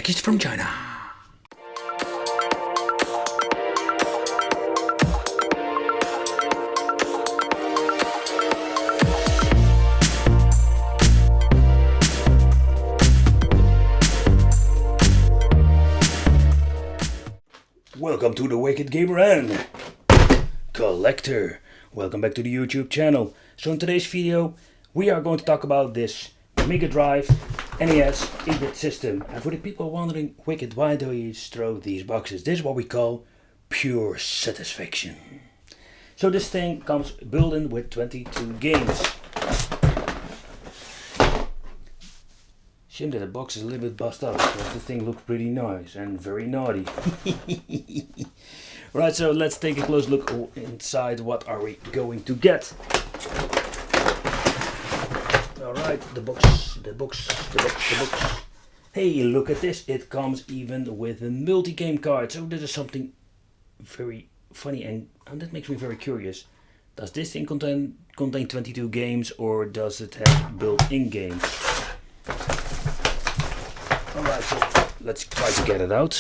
package from China. Welcome to the Wicked Gamer and Collector. Welcome back to the YouTube channel. So in today's video we are going to talk about this Mega Drive NES 8-bit system. And for the people wondering, Wicked, why do you throw these boxes? This is what we call pure satisfaction. So this thing comes built in with 22 games. Shame that the box is a little bit bust up because the thing looks pretty nice and very naughty. Right, so let's take a close look inside. What are we going to get? Alright, the box. Hey, look at this. It comes even with a multi-game card. So this is something very funny and that makes me very curious. Does this thing contain 22 games or does it have built-in games? Alright, so let's try to get it out.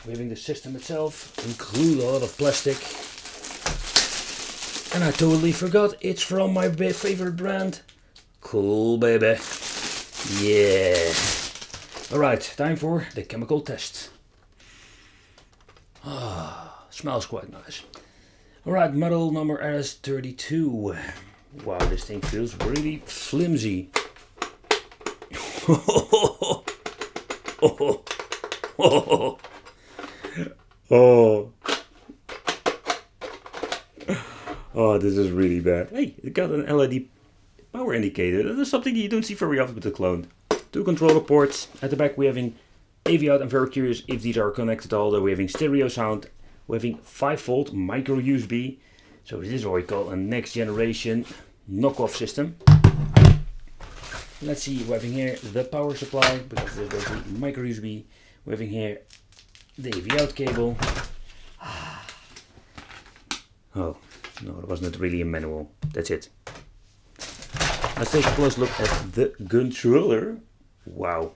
Having the system itself include a lot of plastic. And I totally forgot, it's from my favorite brand. Cool, baby. Yeah. Alright, time for the chemical test. Smells quite nice. Alright, model number RS32. Wow, this thing feels really flimsy. Oh, this is really bad. Hey, it got an LED power indicator. That is something you don't see very often with the clone. 2 controller ports. At the back we're having AV out. I'm very curious if these are connected all. We're having stereo sound. We're having 5-volt micro USB. So this is what we call a next generation knockoff system. Let's see, we're having here the power supply, because there's the micro USB. We're having here the AV out cable. Oh, no, it wasn't really a manual. That's it. Let's take a close look at the controller. Wow.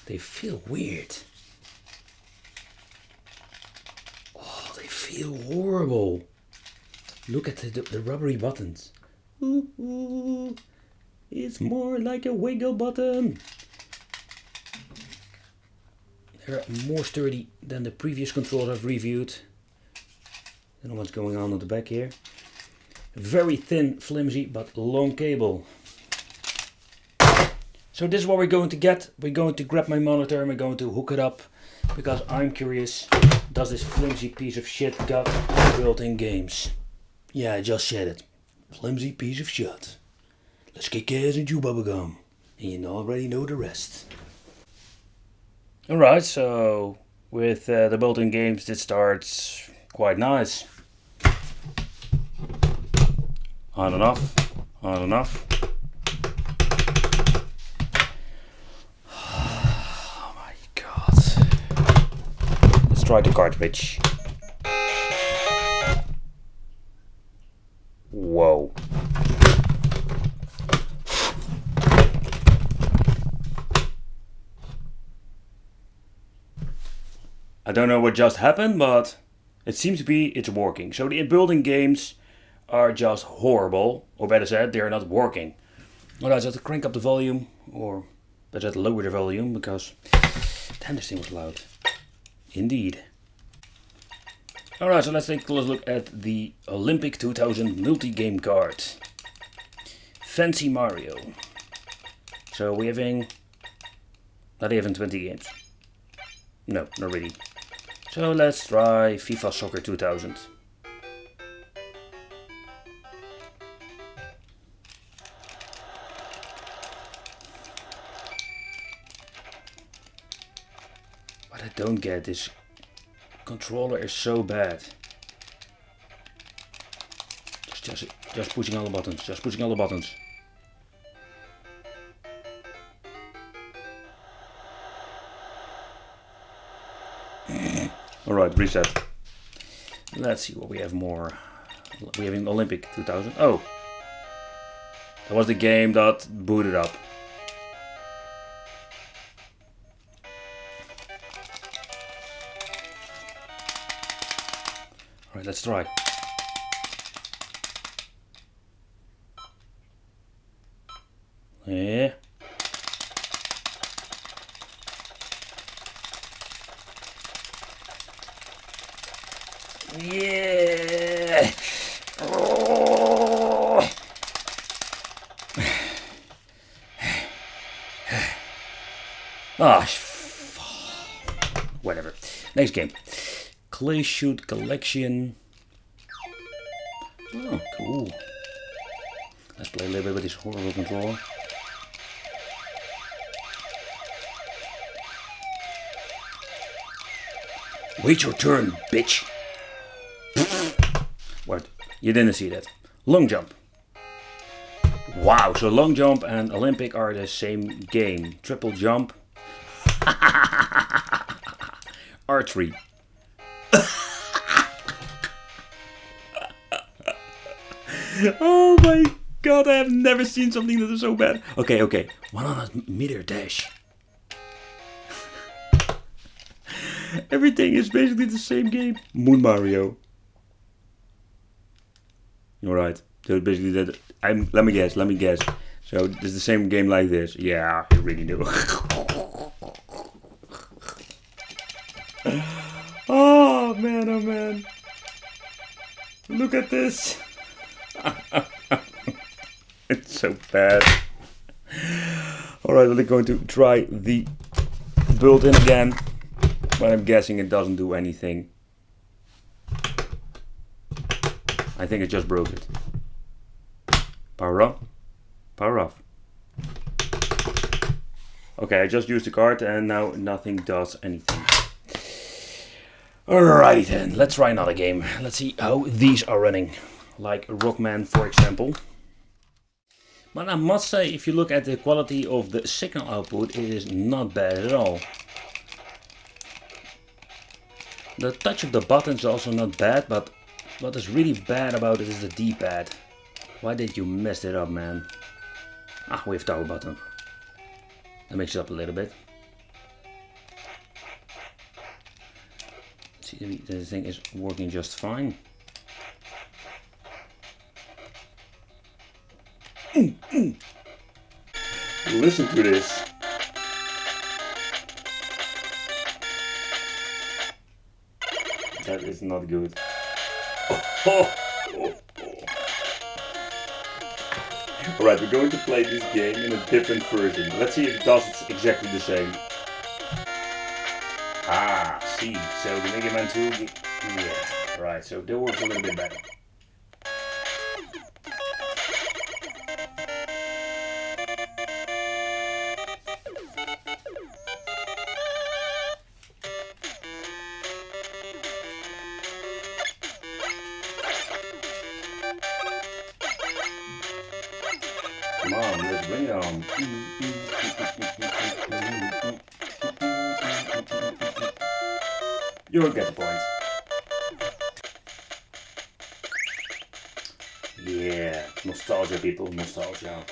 They feel weird. Oh, they feel horrible. Look at the rubbery buttons. Ooh, it's more like a wiggle button. They're more sturdy than the previous controller I've reviewed. I don't know what's going on the back here. Very thin, flimsy, but long cable. So this is what we're going to get. We're going to grab my monitor and we're going to hook it up because I'm curious, does this flimsy piece of shit got built-in games? Yeah, I just said it. Flimsy piece of shit. Let's kick ass and chew bubblegum. And you already know the rest. Alright, so with the built-in games this starts quite nice. On and off, on and off. Oh my god. Let's try the cartridge. Whoa. I don't know what just happened, but it seems to be it's working. So the building games are just horrible, or better said, they are not working. Alright, so I have to crank up the volume, or better to lower the volume, because damn, this thing was loud. Indeed. Alright, so let's take a close look at the Olympic 2000 multi-game card. Fancy Mario. So we're having not even 20 games. No, not really. So let's try FIFA Soccer 2000. What I don't get is controller is so bad. Just pushing all the buttons. Just pushing all the buttons. Alright, reset. Let's see what we have more. We have in Olympic 2000. Oh, that was the game that booted up. Alright, let's try. Yeah. Yeah. Oh. Ah, whatever. Next game. Clay Shoot Collection. Oh, cool. Let's play a little bit with this horrible controller. Wait your turn, bitch. What? You didn't see that. Long jump. Wow, so long jump and Olympic are the same game. Triple jump. Archery. Oh my god, I have never seen something that is so bad. Okay, 100-meter dash. Everything is basically the same game. Moon Mario. Alright, so basically that. Let me guess. So it's the same game like this. Yeah, I really do. Oh man. Look at this. It's so bad. Alright, we're going to try the built-in again. But I'm guessing it doesn't do anything. I think it just broke it. Power up. Power off. Okay, I just used the card and now nothing does anything. Alright then, let's try another game. Let's see how these are running. Like Rockman, for example. But I must say, if you look at the quality of the signal output, it is not bad at all. The touch of the buttons is also not bad, but what is really bad about it is the D-pad. Why did you mess it up, man? Ah, we have tower button. That makes it up a little bit. See, the thing is working just fine. Listen to this. That is not good. Alright, we're going to play this game in a different version. Let's see if it does exactly the same. Ah, see, so the Mega Man 2, yeah, right, so that works a little bit better. Come on, let's bring it on. You'll get the point. Yeah, nostalgia people, nostalgia.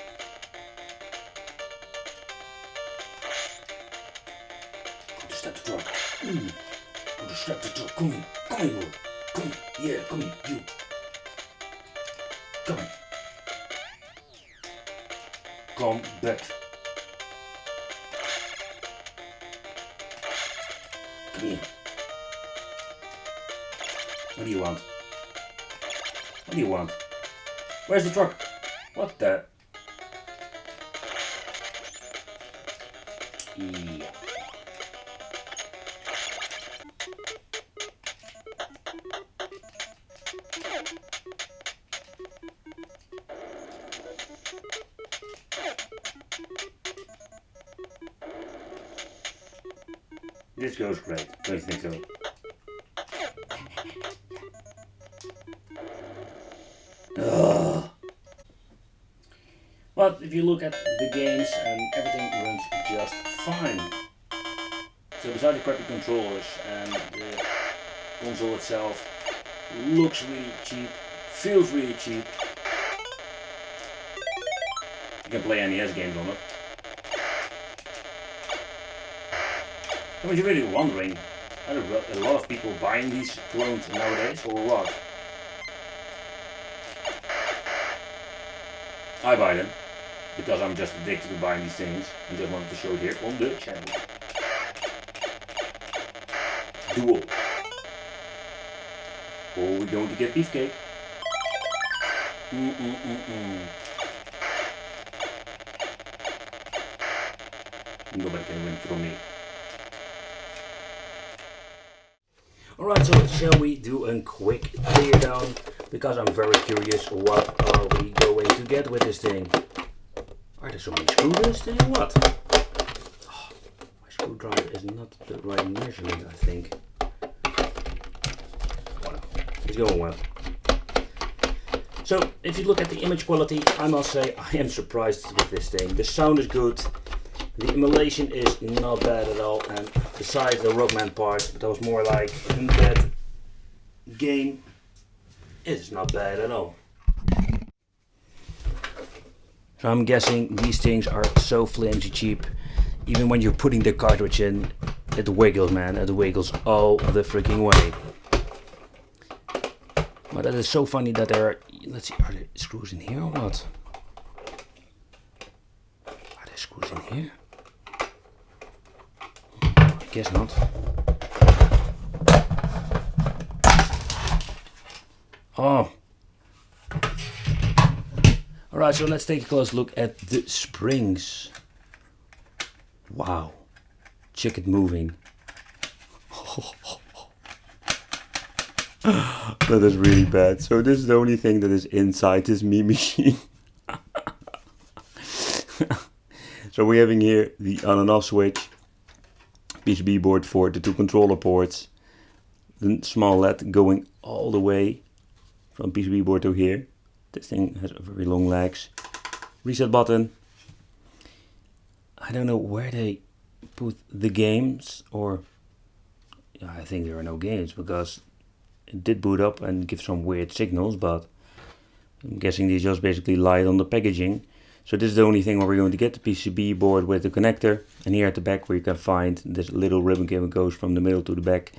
Go to step the truck. Go to step the truck. Come here, yeah, come here, you. Come here. Come back. Come here. What do you want? What do you want? Where's the truck? What the? Yeah. This goes great, don't you think so? Ugh. But if you look at the games and everything runs just fine. So besides the crappy controllers and the console itself looks really cheap, feels really cheap. You can play NES games on it. I was really wondering Are there a lot of people buying these clones nowadays, or what? I buy them, because I'm just addicted to buying these things, and just wanted to show it here on the channel. Duel. Oh, we're going to get beefcake. Nobody can win from me. Alright, so shall we do a quick tear down? Because I'm very curious, what are we going to get with this thing? Are there so many screws in this thing or what? Oh, my screwdriver is not the right measurement, I think. Oh no, it's going well. So, if you look at the image quality, I must say I am surprised with this thing. The sound is good. The emulation is not bad at all, and besides the Rockman part, that was more like in that game, it's not bad at all. So I'm guessing these things are so flimsy cheap, even when you're putting the cartridge in, it wiggles, man, it wiggles all the freaking way. But that is so funny that there are, let's see, are there screws in here or what? Are there screws in here? I guess not. Oh. Alright, so let's take a close look at the springs. Wow. Check it moving. That is really bad. So this is the only thing that is inside this Mii machine. So we're having here the on and off switch. PCB board for the two controller ports, the small LED going all the way from PCB board to here. This thing has very long legs. Reset button. I don't know where they put the games, or I think there are no games because it did boot up and give some weird signals, but I'm guessing they just basically lied on the packaging. So this is the only thing where we're going to get the PCB board with the connector, and here at the back where you can find this little ribbon cable goes from the middle to the back.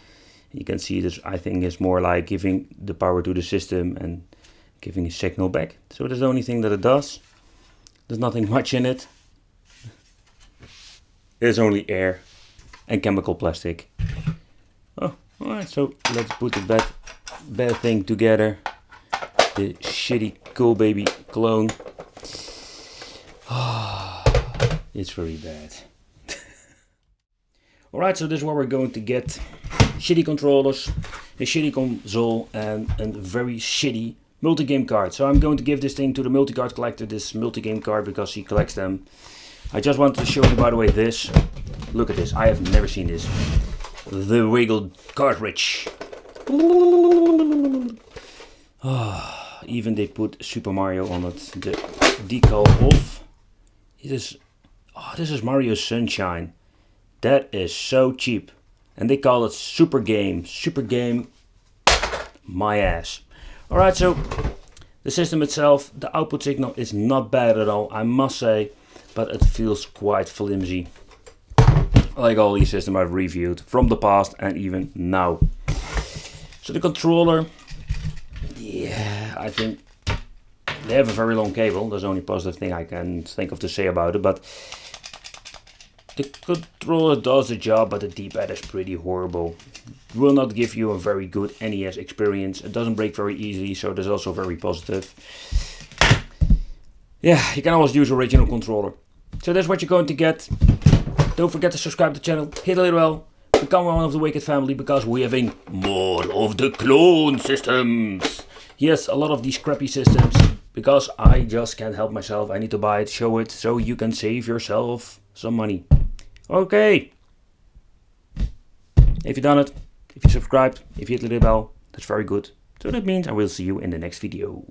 You can see this, I think, is more like giving the power to the system and giving a signal back. So that's the only thing that it does. There's nothing much in it. There's only air and chemical plastic. Oh, alright, so let's put the bad thing together. The shitty cool baby clone. It's very bad. Alright, so this is where we're going to get shitty controllers, a shitty console, and a very shitty multi-game card. So I'm going to give this thing to the multi-card collector, this multi-game card, because he collects them. I just wanted to show you, by the way, this. Look at this, I have never seen this. The wiggle cartridge. Even they put Super Mario on it, the decal off. This is Mario Sunshine. That is so cheap. And they call it Super Game. Super Game, my ass. Alright, so the system itself, the output signal is not bad at all, I must say, but it feels quite flimsy. Like all these systems I've reviewed from the past and even now. So the controller, yeah, I think they have a very long cable. That's the only positive thing I can think of to say about it, but the controller does the job, but the D-pad is pretty horrible. It will not give you a very good NES experience. It doesn't break very easily, so that's also very positive. Yeah, you can always use original controller. So that's what you're going to get. Don't forget to subscribe to the channel, hit the little bell, become one of the Wicked family, because we're having more of the clone systems. Yes, a lot of these crappy systems, because I just can't help myself. I need to buy it, show it, so you can save yourself some money. Okay. If you've done it, if you subscribed, if you hit the little bell, that's very good. So that means I will see you in the next video.